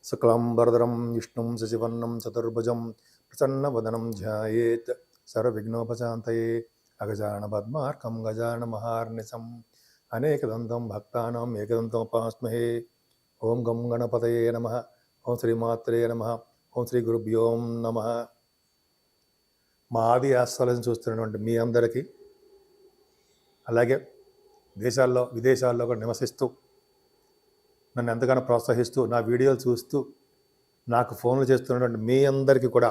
శుక్లాంబరధరం విష్ణుం శశివర్ణం చతుర్భుజం ప్రసన్నవదనం ధ్యాయేత్ సర్వవిఘ్నోపశాంతయే అగజానన పద్మార్కం గజానన మహార్నిశం అనేకదంతం భక్తానాం ఏకదంతముపాస్మహే. ఓం గం గణపతయే నమః. ఓం శ్రీమాత్రే నమః. ఓం శ్రీ గురుభ్యో నమః. మా ఆది ఆస్థాలను చూస్తున్నటువంటి మీ అందరికీ, అలాగే దేశాల్లో విదేశాల్లో కూడా నివసిస్తూ నన్ను ఎంతగానో ప్రోత్సహిస్తూ నా వీడియోలు చూస్తూ నాకు ఫోన్లు చేస్తున్నటువంటి మీ అందరికీ కూడా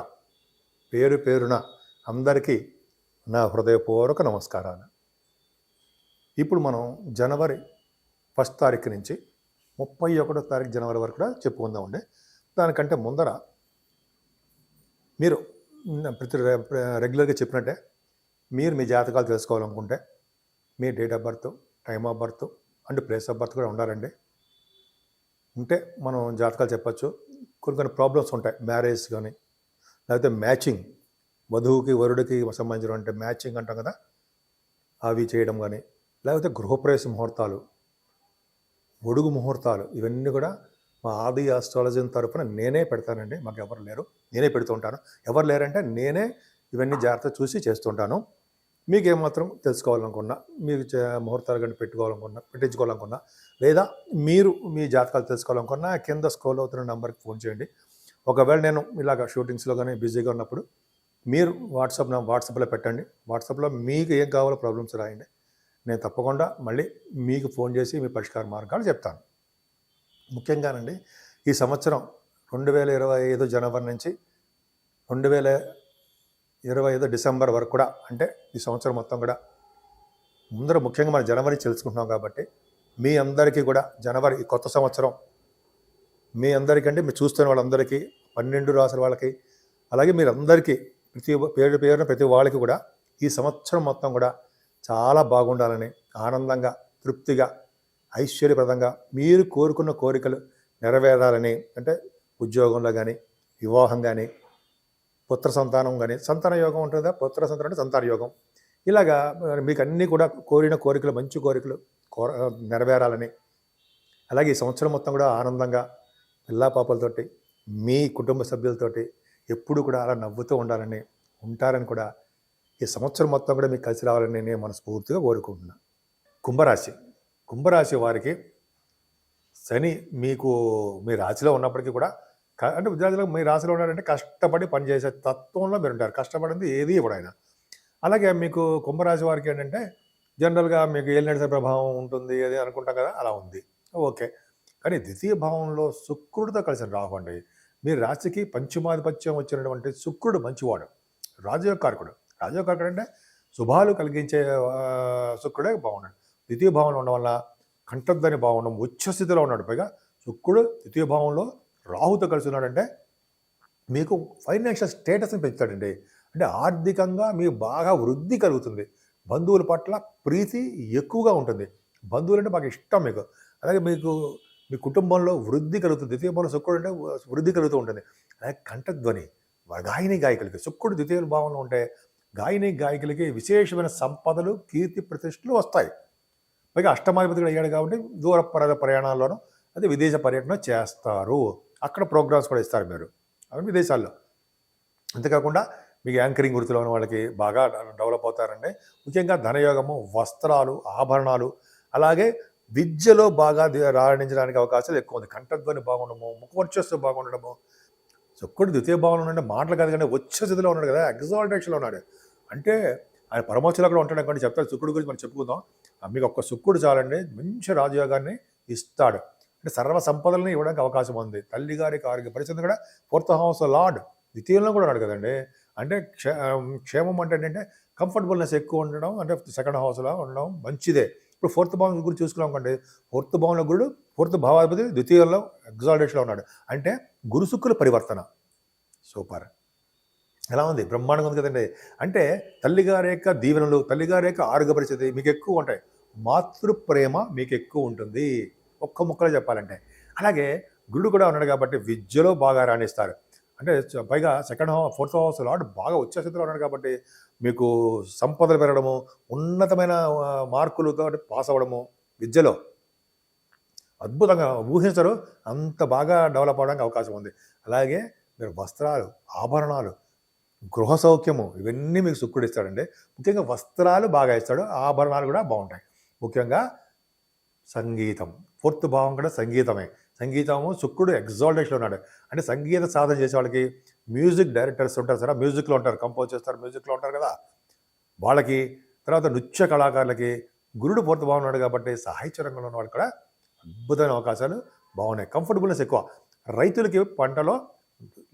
పేరు పేరున అందరికీ నా హృదయపూర్వక నమస్కారాలు. ఇప్పుడు మనం జనవరి 1 తారీఖు నుంచి 31 తారీఖు జనవరి వరకు కూడా చెప్పుకుందామండి. దానికంటే ముందర మీరు ప్రతి రెగ్యులర్గా చెప్పినట్టే మీరు మీ జాతకాలు తెలుసుకోవాలనుకుంటే మీ date of birth, time of birth and place of birth కూడా ఉండాలండి. ఉంటే మనం జాతకాలు చెప్పచ్చు. కొన్ని ప్రాబ్లమ్స్ ఉంటాయి, మ్యారేజ్ కానీ, లేకపోతే మ్యాచింగ్, వధువుకి వరుడికి సంబంధించినటువంటి మ్యాచింగ్ అంటాం కదా, అవి చేయడం కానీ, లేకపోతే గృహప్రవేశ ముహూర్తాలు, ఒడుగు ముహూర్తాలు, ఇవన్నీ కూడా మా ఆది ఆస్ట్రాలజీ తరఫున నేనే పెడతానండి. మాకు ఎవరు లేరు, నేనే పెడుతూ ఉంటాను. ఎవరు లేరంటే నేనే ఇవన్నీ జాగ్రత్త చూసి చేస్తుంటాను. మీకు ఏమాత్రం తెలుసుకోవాలనుకున్నా, మీరు ముహూర్తాలు కానీ పెట్టించుకోవాలనుకున్నా, లేదా మీరు మీ జాతకాలు తెలుసుకోవాలనుకున్నా కింద స్క్రోల్ అవుతున్న నెంబర్కి ఫోన్ చేయండి. ఒకవేళ నేను ఇలాగ షూటింగ్స్లో కానీ బిజీగా ఉన్నప్పుడు మీరు వాట్సాప్లో పెట్టండి. వాట్సాప్లో మీకు ఏం కావాలో ప్రాబ్లమ్స్ రాయండి. నేను తప్పకుండా మళ్ళీ మీకు ఫోన్ చేసి మీ పరిష్కార మార్గాలు చెప్తాను. ముఖ్యంగానండి, ఈ సంవత్సరం 2025 జనవరి నుంచి 2025 డిసెంబర్ వరకు కూడా, అంటే ఈ సంవత్సరం మొత్తం కూడా ముందర ముఖ్యంగా మనం జనవరి తెలుసుకుంటున్నాం కాబట్టి మీ అందరికీ కూడా జనవరి ఈ కొత్త సంవత్సరం మీ అందరికంటే మీరు చూస్తున్న వాళ్ళందరికీ, 12 రాసుల వాళ్ళకి, అలాగే మీరందరికీ పేరున ప్రతి వాళ్ళకి కూడా ఈ సంవత్సరం మొత్తం కూడా చాలా బాగుండాలని, ఆనందంగా, తృప్తిగా, ఐశ్వర్యప్రదంగా మీరు కోరుకున్న కోరికలు నెరవేరాలని, అంటే ఉద్యోగంలో కానీ, వివాహం కానీ, పుత్ర సంతానం కానీ, సంతాన యోగం ఉంటుందా, పుత్ర సంతానం అంటే సంతాన యోగం, ఇలాగా మీకు అన్నీ కూడా కోరిన కోరికలు, మంచి కోరికలు నెరవేరాలని, అలాగే ఈ సంవత్సరం మొత్తం కూడా ఆనందంగా పిల్లా పాపలతోటి మీ కుటుంబ సభ్యులతోటి ఎప్పుడు కూడా అలా నవ్వుతూ ఉంటారని కూడా ఈ సంవత్సరం మొత్తం కూడా మీకు కలిసి రావాలని నేను మనస్ఫూర్తిగా కోరుకుంటున్నాను. కుంభరాశి వారికి శని మీకు మీ రాశిలో ఉన్నప్పటికీ కూడా, అంటే విద్యార్థులకు మీ రాశిలో ఉన్నారంటే కష్టపడి పనిచేసే తత్వంలో మీరు ఉంటారు. కష్టపడింది ఏది ఇవ్వడం ఆయన. అలాగే మీకు కుంభరాశి వారికి ఏంటంటే జనరల్గా మీకు ఏలినాటి ప్రభావం ఉంటుంది అది అనుకుంటాం కదా, అలా ఉంది, ఓకే. కానీ ద్వితీయ భావంలో శుక్రుడితో కలిసిన రాహు అండి. మీ రాశికి పంచమాధిపత్యం వచ్చినటువంటి శుక్రుడు మంచివాడు, రాజయోగకారకుడు. రాజయోగకారకుడు అంటే శుభాలు కలిగించే శుక్రుడే బాగున్నాడు. ద్వితీయ భావంలో ఉండడం వల్ల కంఠధ్వని బాగుండడం, ఉచ్చస్థితిలో ఉన్నాడు. పైగా శుక్రుడు ద్వితీయ భావంలో రాహుతో కలిసి ఉన్నాడంటే మీకు ఫైనాన్షియల్ స్టేటస్ని పెంచుతాడండి. అంటే ఆర్థికంగా మీకు బాగా వృద్ధి కలుగుతుంది. బంధువుల పట్ల ప్రీతి ఎక్కువగా ఉంటుంది. బంధువులు అంటే బాగా ఇష్టం మీకు. అలాగే మీకు మీ కుటుంబంలో వృద్ధి కలుగుతుంది. ద్వితీయ భావంలో శుక్రుడు అంటే వృద్ధి కలుగుతూ ఉంటుంది. అలాగే కంఠధ్వని, గాయని గాయకులకి శుక్రుడు ద్వితీయ భావంలో ఉంటే గాయని గాయకులకి విశేషమైన సంపదలు, కీర్తి ప్రతిష్టలు వస్తాయి. పైగా అష్టమాధిపతిగా అయ్యాడు కాబట్టి దూర ప్రయాణాల్లోనూ అదే విదేశ పర్యటన చేస్తారు. అక్కడ ప్రోగ్రామ్స్ కూడా ఇస్తారు మీరు అవి విదేశాల్లో. అంతేకాకుండా మీకు యాంకరింగ్ వృత్తిలో ఉన్న వాళ్ళకి బాగా డెవలప్ అవుతారండి. ముఖ్యంగా ధనయోగము, వస్త్రాలు, ఆభరణాలు, అలాగే విద్యలో బాగా రాణించడానికి అవకాశాలు ఎక్కువ ఉంది. కంఠధ్వని బాగుండము, ముఖవర్చస్సు బాగుండడము. శుక్రుడు ద్వితీయ భావంలో ఉండే మాటలు కాదు కానీ వచ్చే స్థితిలో ఉన్నాడు కదా, ఎగ్జాల్టేషన్లో ఉన్నాడు. అంటే ఆయన పరమోచ్చలో కూడా ఉంటాడు అనుకోండి. చెప్తాడు శుక్రుడు గురించి మనం చెప్పుకుందాం. మీకు ఒక్క శుక్రుడు చాలండి, మంచి రాజయోగాన్ని ఇస్తాడు. అంటే సర్వ సంపదలను ఇవ్వడానికి అవకాశం ఉంది. తల్లిగారికి ఆరోగ్య పరిస్థితి కూడా 4th హౌస్ లార్డ్ ద్వితీయంలో కూడా ఉన్నాడు కదండి. అంటే క్షేమం అంటే ఏంటంటే కంఫర్టబుల్నెస్ ఎక్కువ ఉండడం, అంటే 2nd హౌస్లో ఉండడం మంచిదే. ఇప్పుడు 4th భావం గురించి చూసుకున్నాం అనుకోండి. 4th భావంలో గురుడు, 4th భావాధిపతి ద్వితీయంలో ఎగ్జాల్టేషన్లో ఉన్నాడు. అంటే గురు శుక్రుల పరివర్తన సూపర్, ఎలా ఉంది, బ్రహ్మాండంగా ఉంది కదండి. అంటే తల్లిగారి యొక్క దీవెనలు, తల్లిగారి యొక్క ఆరోగ్య పరిస్థితి మీకు ఎక్కువ ఉంటాయి. మాతృప్రేమ మీకు ఎక్కువ ఉంటుంది, ఒక్క ముక్కలో చెప్పాలంటే. అలాగే గురుడు కూడా ఉన్నాడు కాబట్టి విద్యలో బాగా రాణిస్తారు. అంటే పైగా 4th హౌస్ లార్డ్ బాగా ఉచ్చ స్థితిలో ఉన్నాడు కాబట్టి మీకు సంపదలు పెరగడము, ఉన్నతమైన మార్కులతో పాస్ అవ్వడము విద్యలో, అద్భుతంగా ఊహించరు, అంత బాగా డెవలప్ అవ్వడానికి అవకాశం ఉంది. అలాగే మీరు వస్త్రాలు, ఆభరణాలు, గృహ సౌఖ్యము ఇవన్నీ మీకు శుక్రుడు ఇస్తాడండి. ముఖ్యంగా వస్త్రాలు బాగా ఇస్తాడు, ఆభరణాలు కూడా బాగుంటాయి. ముఖ్యంగా సంగీతం, ఫోర్త్ భావం కూడా సంగీతమే. సంగీతము శుక్రుడు ఎగ్జాల్టేషన్లో ఉన్నాడు. అంటే సంగీత సాధన చేసే వాళ్ళకి, మ్యూజిక్ డైరెక్టర్స్ ఉంటారు సరే, మ్యూజిక్లో ఉంటారు, కంపోజ్ చేస్తారు, మ్యూజిక్లో ఉంటారు కదా వాళ్ళకి, తర్వాత నృత్య కళాకారులకి గురుడు ఫోర్త్ భావం ఉన్నాడు కాబట్టి సాహిత్య రంగంలో ఉన్న వాళ్ళకి కూడా అద్భుతమైన అవకాశాలు బాగున్నాయి. కంఫర్టబుల్నెస్ ఎక్కువ. రైతులకి పంటలో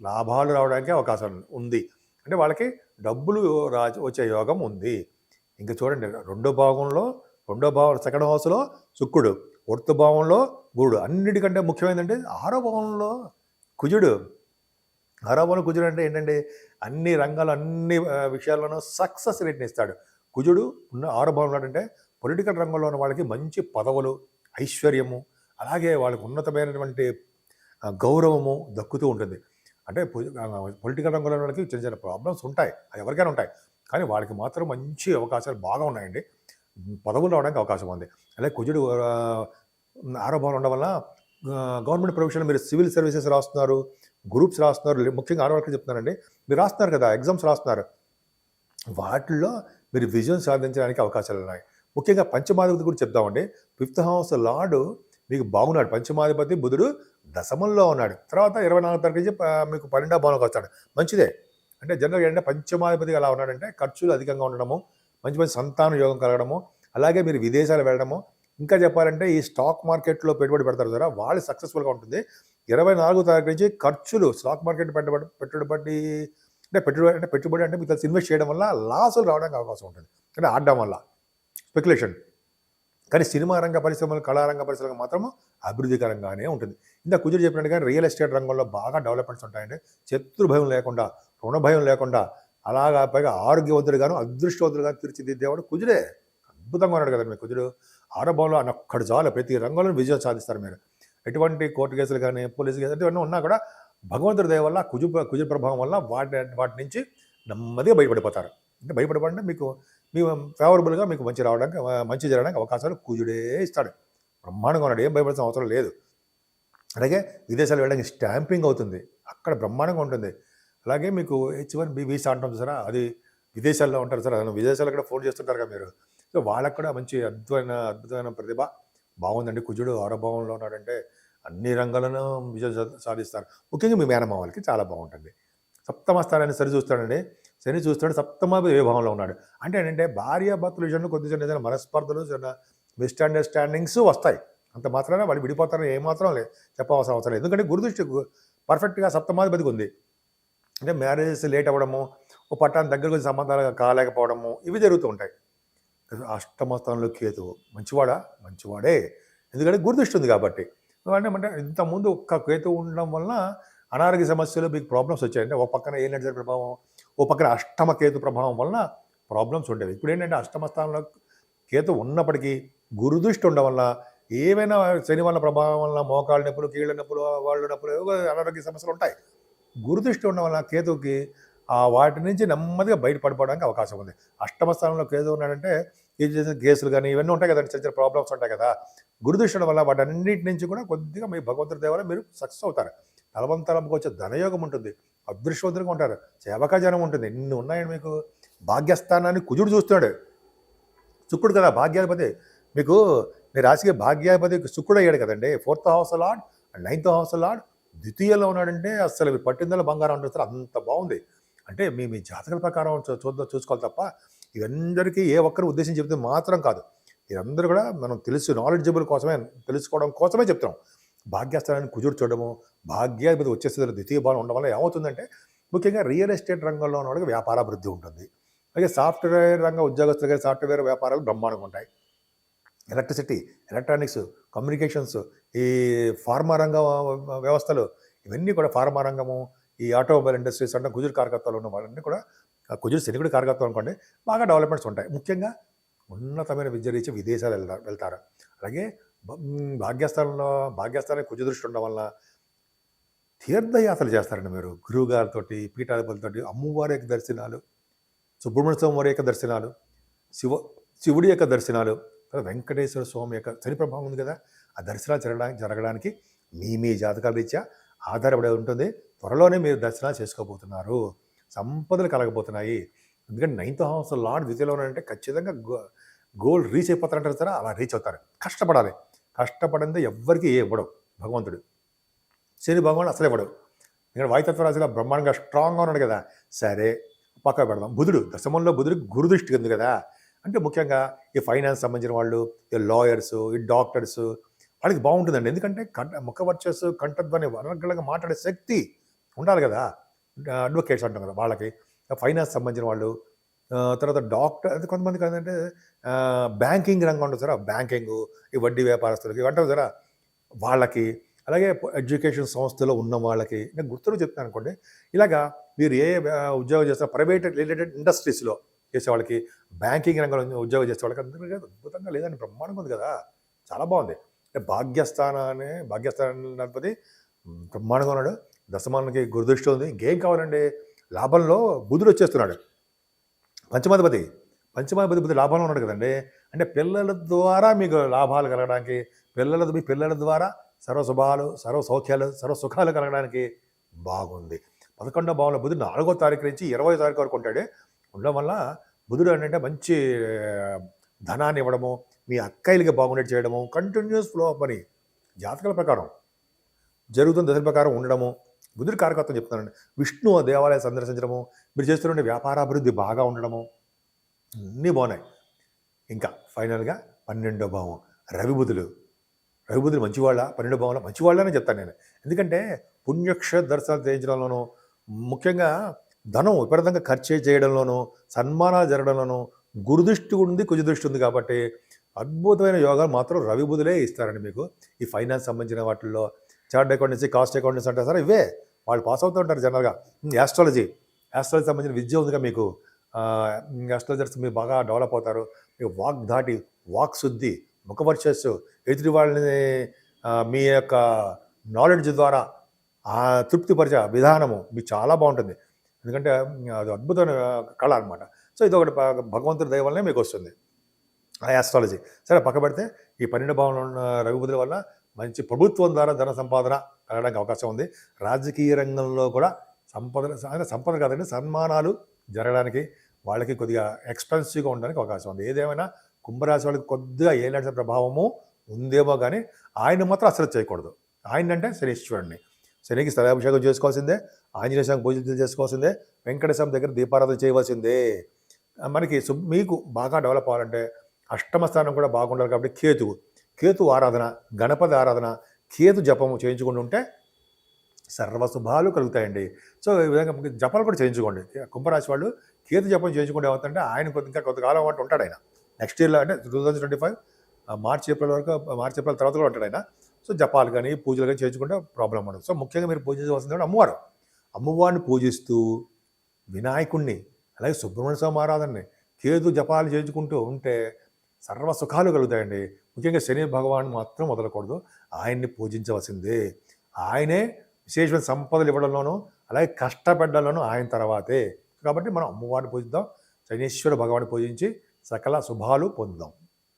లాభాలు రావడానికి అవకాశం ఉంది. అంటే వాళ్ళకి డబ్బులు వచ్చే యోగం ఉంది. ఇంకా చూడండి, రెండో భావం సెకండ్ హౌస్లో శుక్రుడు, ఫోర్త్ భావంలో గురుడు. అన్నిటికంటే ముఖ్యమైనదంటే ఆరో భావంలో కుజుడు. ఆరో భావంలో కుజుడు అంటే ఏంటంటే అన్ని రంగాలు, అన్ని విషయాల్లోనూ సక్సెస్ రేట్ని ఇస్తాడు. కుజుడు ఉన్న ఆరో భావం అంటే పొలిటికల్ రంగంలో ఉన్న వాళ్ళకి మంచి పదవులు, ఐశ్వర్యము, అలాగే వాళ్ళకి ఉన్నతమైనటువంటి గౌరవము దక్కుతూ ఉంటుంది. అంటే పొలిటికల్ రంగంలో వాళ్ళకి చిన్న చిన్న ప్రాబ్లమ్స్ ఉంటాయి, అది ఎవరికైనా ఉంటాయి, కానీ వాళ్ళకి మాత్రం మంచి అవకాశాలు బాగా ఉన్నాయండి. పదవులు రావడానికి అవకాశం ఉంది. అలాగే కుజుడు ఆరో భావం ఉండడం వల్ల గవర్నమెంట్ ప్రొఫెషన్, మీరు సివిల్ సర్వీసెస్ రాస్తున్నారు, గ్రూప్స్ రాస్తున్నారు, ముఖ్యంగా ఆడవాళ్ళకి చెప్తున్నారండి, మీరు రాస్తున్నారు కదా, ఎగ్జామ్స్ రాస్తున్నారు, వాటిల్లో మీరు విజయం సాధించడానికి అవకాశాలు ఉన్నాయి. ముఖ్యంగా పంచమాధిపతి కూడా చెప్తామండి. 5th హౌస్ లార్డు మీకు బాగున్నాడు. పంచమాధిపతి బుధుడు దశమంలో ఉన్నాడు. తర్వాత 24వ తారీఖు నుంచి మీకు 12వ భావంలోకి వస్తాడు. మంచిదే. అంటే జనరల్గా ఏంటంటే పంచమాధిపతి ఎలా ఉన్నాడంటే ఖర్చులు అధికంగా ఉండడము, మంచి మంచి సంతాన యోగం కలగడము, అలాగే మీరు విదేశాలు వెళ్ళడము, ఇంకా చెప్పాలంటే ఈ స్టాక్ మార్కెట్లో పెట్టుబడి పెడతారు కదా, వాళ్ళు సక్సెస్ఫుల్గా ఉంటుంది. 24వ తారీఖు నుంచి ఖర్చులు, స్టాక్ మార్కెట్ పెట్టుబడి అంటే మీకు ఇన్వెస్ట్ చేయడం వల్ల లాసులు రావడానికి అవకాశం ఉంటుంది, అంటే ఆడడం వల్ల స్పెక్యులేషన్. కానీ సినిమా రంగ పరిశ్రమలు, కళారంగ పరిశ్రమలు మాత్రం అభివృద్ధికరంగానే ఉంటుంది. ఇంకా కుజుడు చెప్పినట్టుగా రియల్ ఎస్టేట్ రంగంలో బాగా డెవలప్మెంట్స్ ఉంటాయండి. శత్రు భయం లేకుండా, రుణ భయం లేకుండా, అలాగా పైగా ఆరోగ్యవంతుడుగాను అదృష్టవంతుడుగా తీర్చిదిద్దేవాడు కుజుడే. అద్భుతంగా ఉన్నాడు కదండి మీ కుజుడు. ఆరంభంలో అని ఒక్కడు చాలు, ప్రతి రంగంలో విజయం సాధిస్తారు మీరు. ఎటువంటి కోర్టు కేసులు కానీ, పోలీసు కేసులు ఇవన్నీ ఉన్నా కూడా భగవంతుడి దయ వల్ల, కుజు ప్రభావం వల్ల వాటి నుంచి నెమ్మదిగా బయటపడిపోతారు. అంటే బయటపడమంటే మీకు ఫేవరబుల్గా మీకు మంచి జరగడానికి అవకాశాలు కుజుడే ఇస్తాడు. బ్రహ్మాండంగా ఉన్నాడు, ఏం భయపడాల్సిన అవసరం లేదు. అలాగే విదేశాలు వెళ్ళడానికి స్టాంపింగ్ అవుతుంది, అక్కడ బ్రహ్మాండంగా ఉంటుంది. అలాగే మీకు H1B వీసా అంటాం చూసారా, అది విదేశాల్లో ఉంటారు సార్, విదేశాల్లో కూడా ఫోన్ చేస్తుంటారు కదా మీరు. సో వాళ్ళకు కూడా మంచి అద్భుతమైన ప్రతిభ బాగుందండి. కుజుడు ఆరోభావంలో ఉన్నాడంటే అన్ని రంగాలను విజయం సాధిస్తారు. ముఖ్యంగా మీ మేనమామలకి చాలా బాగుంటుంది. సప్తమ స్థానాన్ని శని చూస్తాడు, సప్తమ విభావంలో ఉన్నాడు. అంటే ఏంటంటే భార్యాభర్తల విషయంలో కొద్ది చిన్న ఏదైనా మనస్పర్ధలు, చిన్న మిస్అండర్స్టాండింగ్స్ వస్తాయి. అంత మాత్రాన వాళ్ళు విడిపోతారని ఏమాత్రం చెప్పవలసిన అవసరం లేదు. ఎందుకంటే గురుదృష్టి పర్ఫెక్ట్గా సప్తమాధిపతికి ఉంది. అంటే మ్యారేజెస్ లేట్ అవ్వడము, ఓ పట్టాన్ని దగ్గరకు వచ్చి సంబంధాలు కాలేకపోవడము, ఇవి జరుగుతూ ఉంటాయి. అష్టమ స్థానంలో కేతువు మంచివాడే, ఎందుకంటే గురుదృష్టి ఉంది కాబట్టి. అంటే ఇంతకుముందు ఒక్క కేతువు ఉండడం వలన అనారోగ్య సమస్యలు, మీకు ప్రాబ్లమ్స్ వచ్చాయి. అంటే ఓ పక్కన ఏలినట్టు ప్రభావం, ఓ పక్కన అష్టమ కేతు ప్రభావం వలన ప్రాబ్లమ్స్ ఉండేవి. ఇప్పుడు ఏంటంటే అష్టమ స్థానంలో కేతు ఉన్నప్పటికీ గురుదృష్టి ఉండడం వల్ల, ఏమైనా శని వల్ల ప్రభావం వల్ల మోకాళ్ళ నొప్పులు, కీళ్ళ నొప్పులు, వాళ్ళు నొప్పులు, అనారోగ్య సమస్యలు ఉంటాయి. గురుదృష్టి ఉండడం వల్ల కేతువుకి వాటి నుంచి నెమ్మదిగా బయటపడిపోవడానికి అవకాశం ఉంది. అష్టమ స్థానంలో కేతు ఉన్నాడంటే ఇది చేసిన కేసులు కానీ ఇవన్నీ ఉంటాయి కదండి, చిన్న చిన్న ప్రాబ్లమ్స్ ఉంటాయి కదా. గురుదృష్టి ఉండడం వల్ల వాటన్నిటి నుంచి కూడా కొద్దిగా మీ భగవంతుడి దేవర మీరు సక్సెస్ అవుతారు. తలవంతరంకి వచ్చే ధనయోగం ఉంటుంది, అదృష్టవంతులుగా ఉంటారు, సేవకాజనం ఉంటుంది, ఇన్ని ఉన్నాయండి. మీకు భాగ్యస్థానాన్ని కుజుడు చూస్తున్నాడు, శుక్రుడు కదా భాగ్యాధిపతి. మీకు మీ రాశికి భాగ్యాధిపతి శుక్రుడు అయ్యాడు కదండి. 4th house lord, 9th house lord ద్వితీయంలో ఉన్నాడంటే అసలు మీరు పట్టిందల బంగారం అంటారు, అంత బాగుంది. అంటే మీ జాతకాల ప్రకారం చూసుకోవాలి తప్ప ఇవందరికీ ఏ ఒక్కరు ఉద్దేశం చెప్తే మాత్రం కాదు. ఇదందరూ కూడా మనం నాలెడ్జబుల్ కోసమే, తెలుసుకోవడం కోసమే చెప్తాం. భాగ్యస్థానాన్ని కుజుడు చూడడము, భాగ్యాధిపతి వచ్చేసేది ద్వితీయ భావం ఉండడం వల్ల ఏమవుతుందంటే ముఖ్యంగా రియల్ ఎస్టేట్ రంగంలో ఉన్న వాళ్ళకి వ్యాపారాభివృద్ధి ఉంటుంది. అలాగే సాఫ్ట్వేర్ రంగ ఉద్యోగస్తులకి సాఫ్ట్వేర్ వ్యాపారాలు బ్రహ్మాండంగా ఉంటాయి. ఎలక్ట్రిసిటీ, ఎలక్ట్రానిక్స్, కమ్యూనికేషన్స్, ఈ ఫార్మా రంగ వ్యవస్థలు, ఇవన్నీ కూడా ఫార్మా రంగము, ఈ ఆటోమొబైల్ ఇండస్ట్రీస్ అంటే కుజుడు కారకత్వాలు ఉన్న వాళ్ళన్నీ కూడా, కుజుడు శని కూడా కారకత్వం అనుకోండి, బాగా డెవలప్మెంట్స్ ఉంటాయి. ముఖ్యంగా ఉన్నతమైన విద్య రీచి విదేశాలు వెళ్తారు. అలాగే భాగ్యస్థానానికి కుజ దృష్టి ఉండడం వల్ల తీర్థయాత్రలు చేస్తారండి మీరు. గురువు గారితోటి, పీఠాధిపతులతోటి, అమ్మవారి యొక్క దర్శనాలు, సుబ్రహ్మణ్య స్వామి వారి యొక్క దర్శనాలు, శివుడి యొక్క దర్శనాలు, వెంకటేశ్వర స్వామి యొక్క శని ప్రభావం ఉంది కదా, ఆ దర్శనాలు జరగడానికి మీ జాతకాల రీత్యా ఆధారపడి ఉంటుంది. త్వరలోనే మీరు దర్శనాలు చేసుకోబోతున్నారు. సంపదలు కలగబోతున్నాయి. ఎందుకంటే 9th హౌస్ లార్డ్ ద్వితీయలో ఉన్నాడంటే ఖచ్చితంగా గోల్ రీచ్ అయిపోతారంటారు సార్, అలా రీచ్ అవుతారు. కష్టపడాలి. కష్టపడింది ఎవ్వరికీ ఇవ్వడు భగవంతుడు. శని భగవానుడు అసలు ఇవ్వడు. ఇక్కడ వాయుతత్వ రాశిలో బ్రహ్మాండంగా స్ట్రాంగ్గా ఉన్నాడు కదా, సరే పక్క పెడదాం. బుధుడు దశమంలో బుధుడు గురుదృష్టి ఉంది కదా, అంటే ముఖ్యంగా ఈ ఫైనాన్స్ సంబంధించిన వాళ్ళు, ఈ లాయర్స్, ఈ డాక్టర్స్, వాళ్ళకి బాగుంటుందండి. ఎందుకంటే ముఖ వర్చస్సు, కంఠధ్వని అనర్గళంగా మాట్లాడే శక్తి ఉండాలి కదా. అడ్వకేట్స్ అంటాం కదా వాళ్ళకి, ఫైనాన్స్ సంబంధించిన వాళ్ళు, తర్వాత డాక్టర్, అది కొంతమందికి ఏంటంటే బ్యాంకింగ్ రంగం ఉంటుంది సార్, బ్యాంకింగ్, ఈ వడ్డీ వ్యాపారస్తులకి అంటారు కదా వాళ్ళకి, అలాగే ఎడ్యుకేషన్ సంస్థలో ఉన్న వాళ్ళకి, నేను గుర్తులు చెప్తాను అనుకోండి. ఇలాగా మీరు ఏ ఉద్యోగం చేస్తారో ప్రైవేట్ రిలేటెడ్ ఇండస్ట్రీస్లో చేసే వాళ్ళకి, బ్యాంకింగ్ రంగంలో ఉద్యోగం చేసే వాళ్ళకి అందరికీ అద్భుతంగా లేదండి, బ్రహ్మాండంగా ఉంది కదా, చాలా బాగుంది. అంటే భాగ్యస్థానాధిపతి బ్రహ్మాండంగా ఉన్నాడు. దశమానికి గురుదృష్టి ఉంది. ఇంకేం కావాలండి, లాభంలో బుధుడు వచ్చేస్తున్నాడు. పంచమాధిపతి బుధుడు లాభంలో ఉన్నాడు కదండి. అంటే పిల్లల ద్వారా మీకు లాభాలు కలగడానికి, మీ పిల్లల ద్వారా సర్వశుభాలు, సర్వసౌఖ్యాలు, సర్వసుఖాలు కలగడానికి బాగుంది. 11వ భావంలో బుధుడు 4వ తారీఖు నుంచి 20వ తారీఖు వరకు ఉంటాడు. ఉండడం వల్ల బుధుడు ఏంటంటే మంచి ధనాన్ని ఇవ్వడము, మీ అక్కయ్యలకి బాగుండేది చేయడము, కంటిన్యూస్ ఫ్లో ఆఫ్ మనీ జాతకాల ప్రకారం జరుగుతున్న దశల ప్రకారం ఉండడము. బుధుడి కారకత్వం చెప్తున్నానండి. విష్ణు దేవాలయం సందర్శించడము, మీరు చేస్తున్న వ్యాపారాభివృద్ధి బాగా ఉండడము, అన్నీ బాగున్నాయి. ఇంకా ఫైనల్గా 12వ భావం రవిబుధులు మంచివాళ్ళ, 12వ భావంలో మంచివాళ్ళనే చెప్తాను నేను. ఎందుకంటే పుణ్యక్ష దర్శనాలు చేయించడంలోనూ, ముఖ్యంగా ధనం విపరీతంగా ఖర్చు చేయడంలోనూ, సన్మానాలు జరగడంలోనూ గురుదృష్టి ఉంది, కుజదృష్టి ఉంది కాబట్టి అద్భుతమైన యోగాలు మాత్రం రవిబుధులే ఇస్తారండి మీకు. ఈ ఫైనాన్స్ సంబంధించిన వాటిల్లో చార్ట్ అకౌంటెన్సీ, కాస్ట్ అకౌంటెన్సీ అంటారు సార్, ఇవే వాళ్ళు పాస్ అవుతూ ఉంటారు జనరల్గా. ఆస్ట్రాలజీ సంబంధించిన విద్య ఉందిగా మీకు, ఆస్ట్రాలజర్స్ మీరు బాగా డెవలప్ అవుతారు. మీకు వాగ్ధాటి, వాక్ శుద్ధి, ముఖ వర్చస్సు, ఎదుటి వాళ్ళని మీ యొక్క నాలెడ్జ్ ద్వారా తృప్తిపరిచే విధానము మీకు చాలా బాగుంటుంది. ఎందుకంటే అది అద్భుతమైన కళ అనమాట. సో ఇది ఒకటి భగవంతుడి దయ వల్లనే మీకు వస్తుంది ఆ ఆస్ట్రాలజీ. సరే పక్క పెడితే ఈ 12వ భావంలో ఉన్న రవిబుధుల వల్ల మంచి ప్రభుత్వం ద్వారా ధన సంపాదన కలగడానికి అవకాశం ఉంది. రాజకీయ రంగంలో కూడా సంపద కాదండి, సన్మానాలు జరగడానికి, వాళ్ళకి కొద్దిగా ఎక్స్పెన్సివ్గా ఉండడానికి అవకాశం ఉంది. ఏదేమైనా కుంభరాశి వాళ్ళకి కొద్దిగా ఏలాంటి ప్రభావము ఉందేమో కానీ ఆయన మాత్రం అసలు చేయకూడదు. ఆయన అంటే శనీశ్వరుడిని, శనికి స్థలాభిషేకం చేసుకోవాల్సిందే, ఆంజనేయ స్వామి పూజలు చేసుకోవాల్సిందే, వెంకటేశ్వరం దగ్గర దీపారాధన చేయవలసిందే. మనకి మీకు బాగా డెవలప్ అవ్వాలంటే అష్టమ స్థానం కూడా బాగుండాలి కాబట్టి కేతు ఆరాధన, గణపతి ఆరాధన, కేతు జపము చేయించుకుంటూ ఉంటే సర్వశుభాలు కలుగుతాయండి. సో ఈ విధంగా జపాలు కూడా చేయించుకోండి. కుంభరాశి వాళ్ళు కేతు జపం చేయించుకుంటే ఏమవుతుందంటే ఆయన ఇంకా కొంతకాలం పాటు ఉంటాడు ఆయన. నెక్స్ట్ ఇయర్లో అంటే 2025 మార్చి ఏప్రిల్ తర్వాత కూడా ఉంటాడు ఆయన. సో జపాలు కానీ పూజలు కానీ చేయించుకుంటే ప్రాబ్లం ఉండదు. సో ముఖ్యంగా మీరు పూజించవలసింది అమ్మవారిని పూజిస్తూ వినాయకుడిని, అలాగే సుబ్రహ్మణ్య స్వామి ఆరాధనని, కేతు జపాలు చేయించుకుంటూ ఉంటే సర్వ సుఖాలు కలుగుతాయండి. ముఖ్యంగా శని భగవాన్ మాత్రం వదలకూడదు, ఆయన్ని పూజించవలసిందే. ఆయనే విశేషమైన సంపదలు ఇవ్వడంలోనూ, అలాగే కష్టపడ్డంలోనూ ఆయన తర్వాతే. కాబట్టి మనం అమ్మవారిని పూజిద్దాం, శనీశ్వర భగవాన్ని పూజించి సకల శుభాలు పొందుదాం.